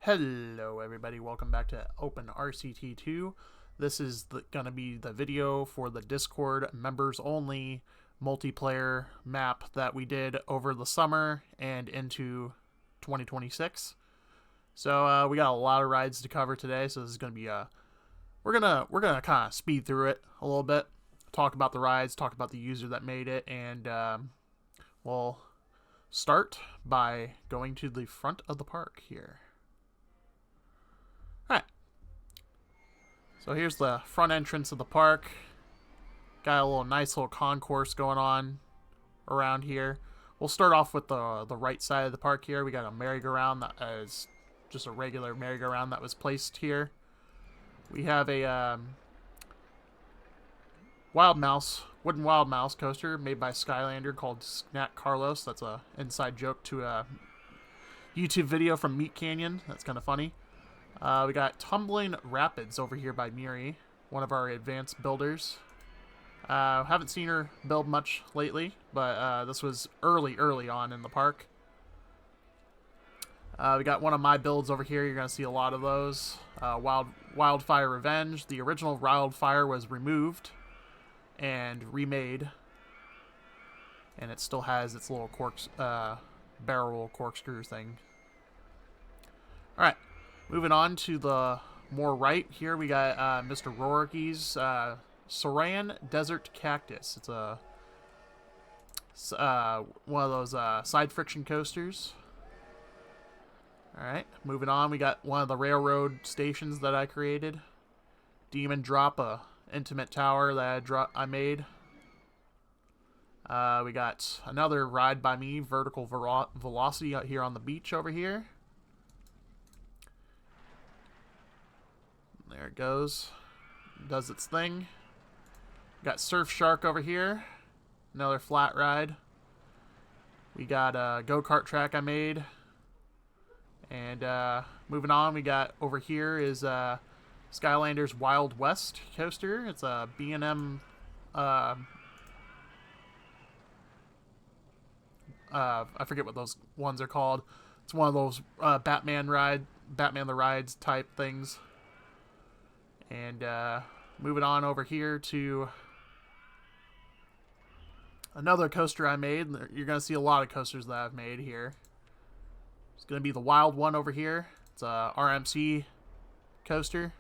Hello everybody, welcome back to Open RCT2. This is going to be the video for the Discord members only multiplayer map that we did over the summer and into 2026. So we got a lot of rides to cover today, so this is going to be we're gonna kind of speed through it a little bit, talk about the rides, talk about the user that made it, and we'll start by going to the front of the park here. Alright, so here's the front entrance of the park. Got a nice little concourse going on around here. We'll start off with the right side of the park here. We got a merry-go-round that is just a regular merry-go-round that was placed here. We have a wooden wild mouse coaster made by Skylander called Snack Carlos. That's a inside joke to a YouTube video from Meat Canyon. That's kind of funny. We got Tumbling Rapids over here by Miri, one of our advanced builders. Haven't seen her build much lately, but this was early on in the park. We got one of my builds over here. You're going to see a lot of those. Wildfire Revenge. The original Wildfire was removed and remade, and it still has its little barrel corkscrew thing. Alright. Moving on to the more right here, we got Mr. Roriki's Saran Desert Cactus. It's a one of those side friction coasters. Alright, moving on, we got one of the railroad stations that I created. Demon Drop, a intimate tower that I made. We got another ride by me, Vertical Velocity, out here on the beach over here. There it goes. Does its thing. Got Surf Shark over here. Another flat ride. We got a go-kart track I made. And moving on, we got over here is Skylander's Wild West coaster. It's a B&M I forget what those ones are called. It's one of those Batman the Rides type things. And moving on over here to another coaster I made. You're going to see a lot of coasters that I've made here. It's going to be the Wild One over here. It's a RMC coaster.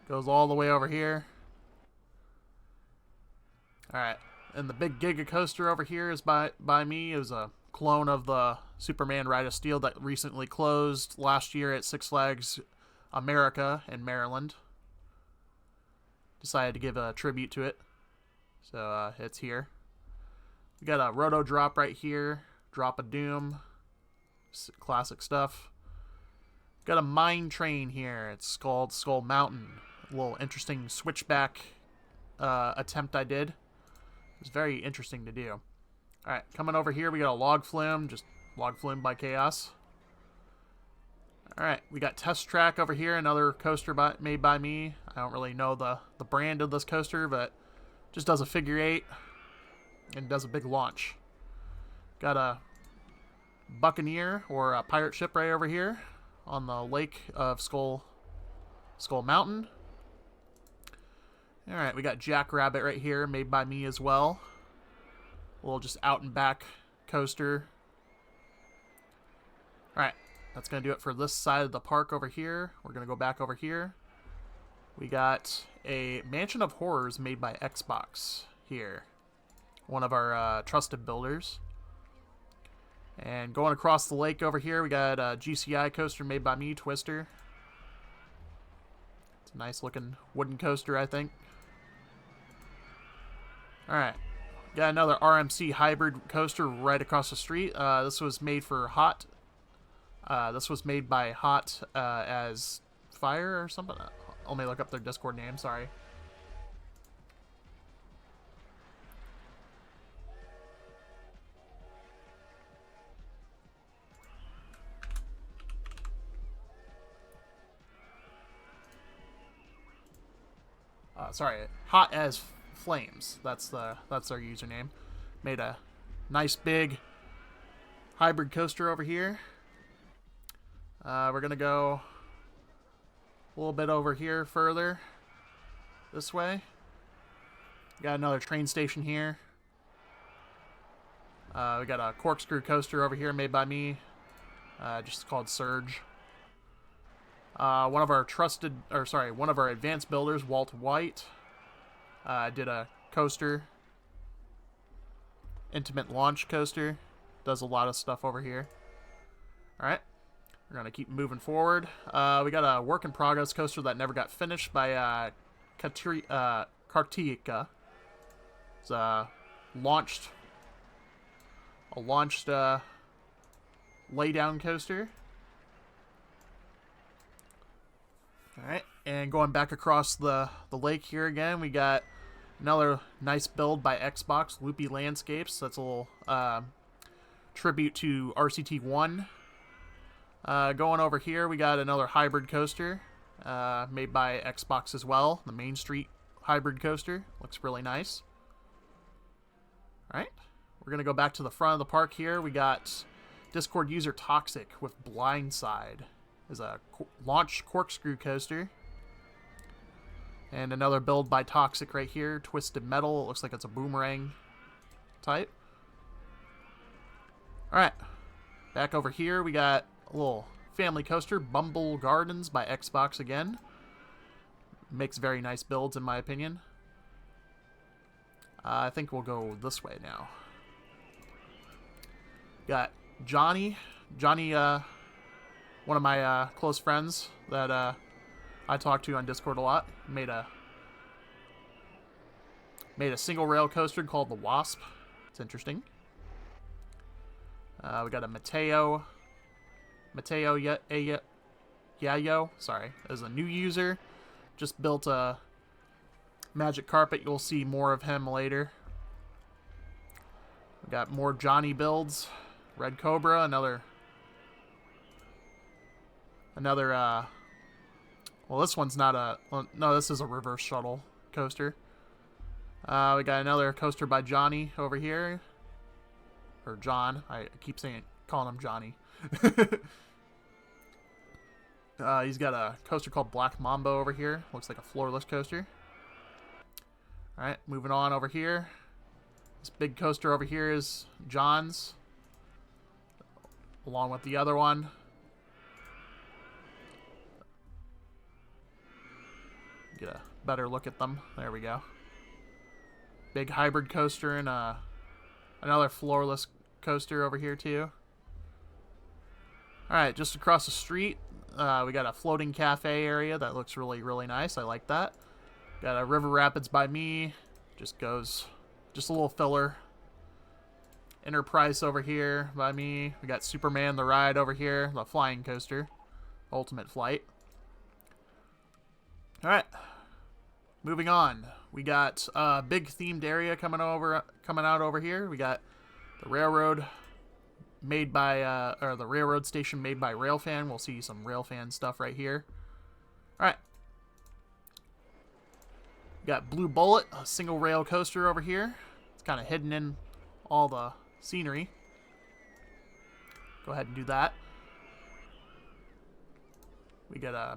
Goes all the way over here. Alright. And the big Giga coaster over here is by me. It was a clone of the Superman Ride of Steel that recently closed last year at Six Flags America in Maryland. Decided to give a tribute to it. So it's here. We got a Roto Drop right here. Drop of Doom. Classic stuff. Got a mine train here. It's called Skull Mountain. A little interesting switchback attempt I did. It was very interesting to do. Alright, coming over here we got a Log Flume. Just Log Flume by Chaos. Alright, we got Test Track over here, another coaster made by me. I don't really know the brand of this coaster, but just does a figure 8 and does a big launch. Got a Buccaneer, or a pirate ship right over here on the lake of Skull Mountain. Alright, we got Jackrabbit right here, made by me as well. A little just out and back coaster. Alright. That's going to do it for this side of the park over here. We're going to go back over here. We got a Mansion of Horrors made by Xbox here. One of our trusted builders. And going across the lake over here, we got a GCI coaster made by me, Twister. It's a nice looking wooden coaster, I think. Alright. Got another RMC hybrid coaster right across the street. This was made for Hot. This was made by Hot as Fire or something. Let me look up their Discord name, sorry. Sorry, Hot as Flames. That's their username. Made a nice big hybrid coaster over here. We're going to go a little bit over here further this way. Got another train station here. We got a corkscrew coaster over here made by me, just called Surge. One of our advanced builders, Walt White, did a coaster, intimate launch coaster. Does a lot of stuff over here. All right, we're gonna keep moving forward. We got a work in progress coaster that never got finished by Kartika. It's a launched lay down coaster. All right, and going back across the lake here again, we got another nice build by Xbox, Loopy Landscapes. That's a little tribute to RCT1. Going over here, we got another hybrid coaster made by Xbox as well. The Main Street hybrid coaster. Looks really nice. All right, we're going to go back to the front of the park here. We got Discord user Toxic with Blindside. Is a launch corkscrew coaster. And another build by Toxic right here. Twisted Metal. It looks like it's a boomerang type. Alright. Back over here, we got a little family coaster. Bumble Gardens by Xbox again. Makes very nice builds, in my opinion. I think we'll go this way now. Got Johnny. Johnny, one of my close friends that I talk to on Discord a lot, made a single rail coaster called the Wasp. It's interesting. We got a Mateo Yayo, sorry, as a new user. Just built a magic carpet. You'll see more of him later. We got more Johnny builds. Red Cobra, another well, this one's not a, well, no, this is a reverse shuttle coaster. We got another coaster by Johnny over here. Or John. I keep calling him Johnny. He's got a coaster called Black Mamba over here. Looks like a floorless coaster. Alright, moving on over here. This big coaster over here is John's, along with the other one. Get a better look at them. There we go. Big hybrid coaster and another floorless coaster over here too. Alright, just across the street, we got a floating cafe area that looks really, really nice. I like that. Got a River Rapids by me. Just a little filler. Enterprise over here by me. We got Superman the Ride over here, the flying coaster. Ultimate Flight. Alright. Moving on. We got a big themed area coming out over here. We got the railroad made by the railroad station made by Railfan. We'll see some Railfan stuff right here. Alright. Got Blue Bullet, a single rail coaster over here. It's kind of hidden in all the scenery. Go ahead and do that. We got a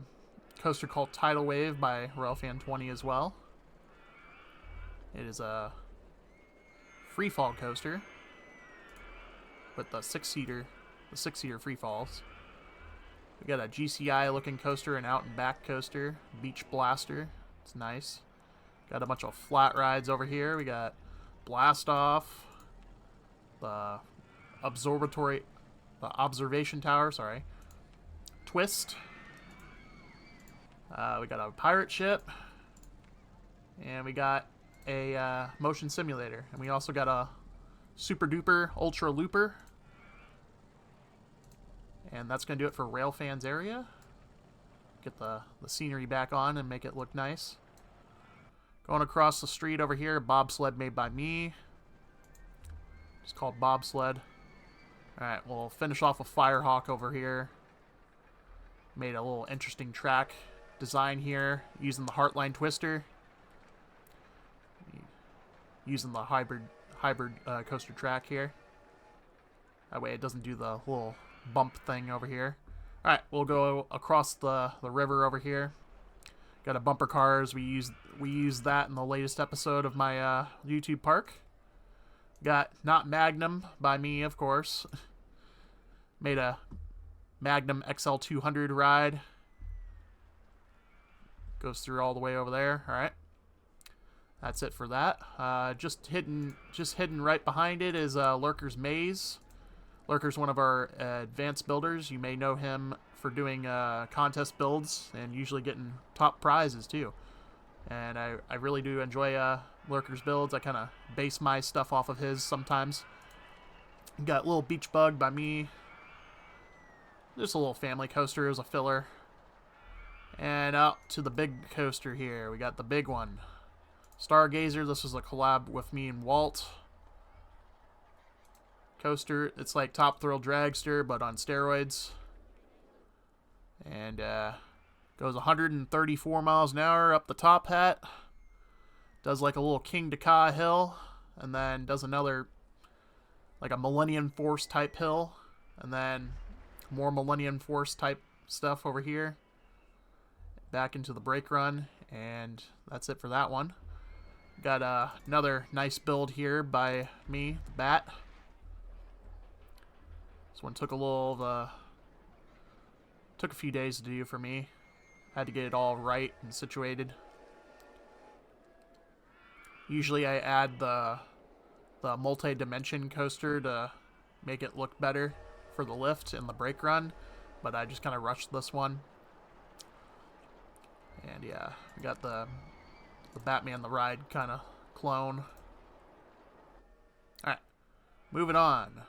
coaster called Tidal Wave by Railfan 20 as well. It is a freefall coaster with the six-seater free falls. We got a GCI looking coaster, an out and back coaster, Beach Blaster. It's nice. Got a bunch of flat rides over here. We got Blast Off, the observation tower, sorry. Twist. We got a pirate ship. And we got a motion simulator. And we also got a super duper ultra looper. And that's going to do it for Railfan's area. Get the scenery back on and make it look nice. Going across the street over here, bobsled made by me. It's called Bobsled. Alright, we'll finish off with Firehawk over here. Made a little interesting track design here using the Heartline Twister. Using the hybrid coaster track here. That way it doesn't do the little bump thing over here. Alright, we'll go across the river over here. Got a bumper cars. We used that in the latest episode of my YouTube park. Got Not Magnum by me, of course. Made a Magnum XL200 ride. Goes through all the way over there. Alright. That's it for that. Just hidden right behind it is Lurker's Maze. Lurker's one of our advanced builders. You may know him for doing contest builds and usually getting top prizes too. And I really do enjoy Lurker's builds. I kind of base my stuff off of his sometimes. Got Little Beach Bug by me. Just a little family coaster as a filler. And out to the big coaster here. We got the big one. Stargazer. This was a collab with me and Walt. Coaster. It's like Top Thrill Dragster, but on steroids. And goes 134 miles an hour up the top hat. Does like a little King Dakar hill. And then does another, like a Millennium Force type hill. And then more Millennium Force type stuff over here. Back into the brake run. And that's it for that one. Got another nice build here by me, the Bat. This one took took a few days to do for me. Had to get it all right and situated. Usually I add the multi-dimension coaster to make it look better for the lift and the brake run, but I just kind of rushed this one. And yeah, we got the Batman the Ride kind of clone. Alright, moving on.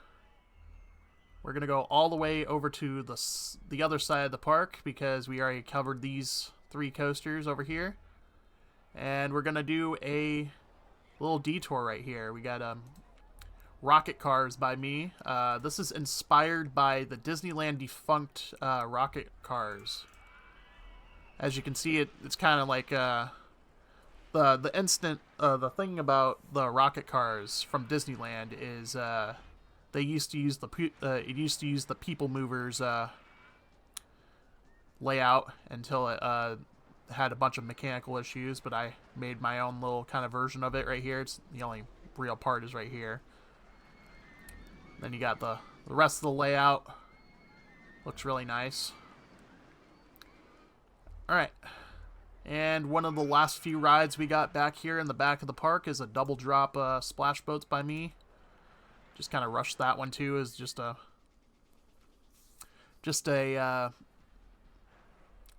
We're going to go all the way over to the other side of the park because we already covered these 3 coasters over here. And we're going to do a little detour right here. We got Rocket Cars by me. This is inspired by the Disneyland defunct Rocket Cars. As you can see, it's kind of like the thing about the Rocket Cars from Disneyland is they used to use the People Movers layout until it had a bunch of mechanical issues, but I made my own little kind of version of it right here. It's the only real part is right here. Then you got the rest of the layout. Looks really nice. Alright. And one of the last few rides we got back here in the back of the park is a double drop splash boats by me. Just kind of rushed that one too. Is just a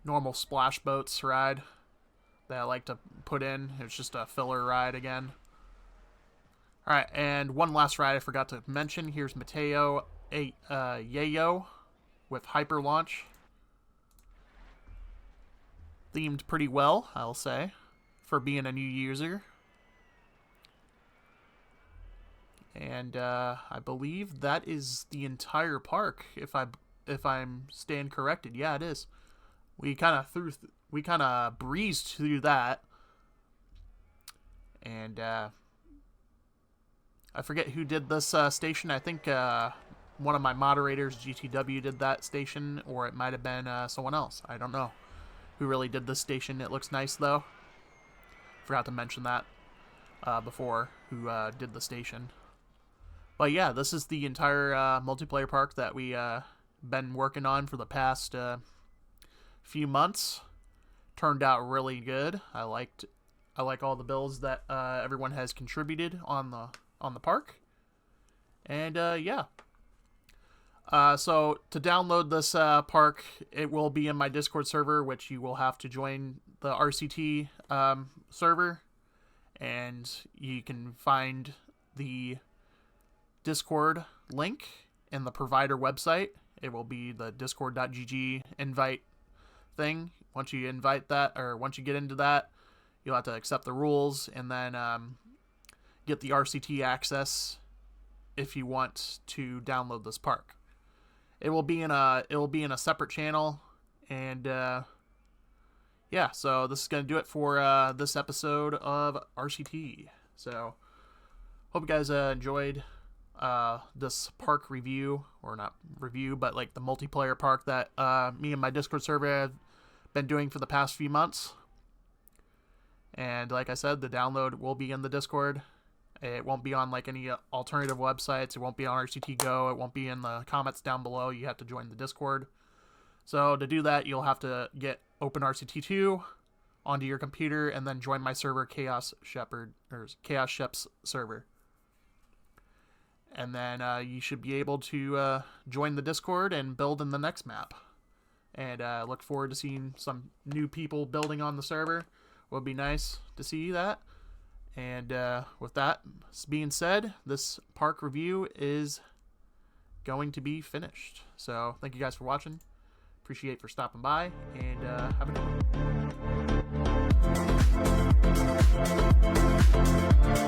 normal splash boats ride that I like to put in. It's just a filler ride again. All right, and one last ride I forgot to mention. Here's Mateo Yayo with Hyper Launch. Themed pretty well, I'll say, for being a new user. And I believe that is the entire park, if I'm staying corrected. Yeah, it is. We kind of breezed through that, and I forget who did this station. I think one of my moderators, GTW, did that station, or it might have been someone else. I don't know who really did this station. It looks nice though. Forgot to mention that before, who did the station. But yeah, this is the entire multiplayer park that we been working on for the past few months. Turned out really good. I like all the builds that everyone has contributed on the park. And yeah. So to download this park, it will be in my Discord server, which you will have to join the RCT server, and you can find the Discord link in the provider website. It will be the discord.gg invite thing. Once you invite that, or once you get into that, you'll have to accept the rules and then get the RCT access if you want to download this park. It will be in a separate channel, and yeah, so this is going to do it for this episode of RCT. So hope you guys enjoyed this park review, or not review, but like the multiplayer park that me and my Discord server have been doing for the past few months. And like I said, the download will be in the Discord. It won't be on like any alternative websites. It won't be on RCT Go. It won't be in the comments down below. You have to join the Discord. So to do that, you'll have to get OpenRCT2 onto your computer and then join my server, Chaos Shep's server. And then you should be able to join the Discord and build in the next map. And look forward to seeing some new people building on the server. Would be nice to see that. And with that being said, this park review is going to be finished. So thank you guys for watching. Appreciate for stopping by, and have a good one.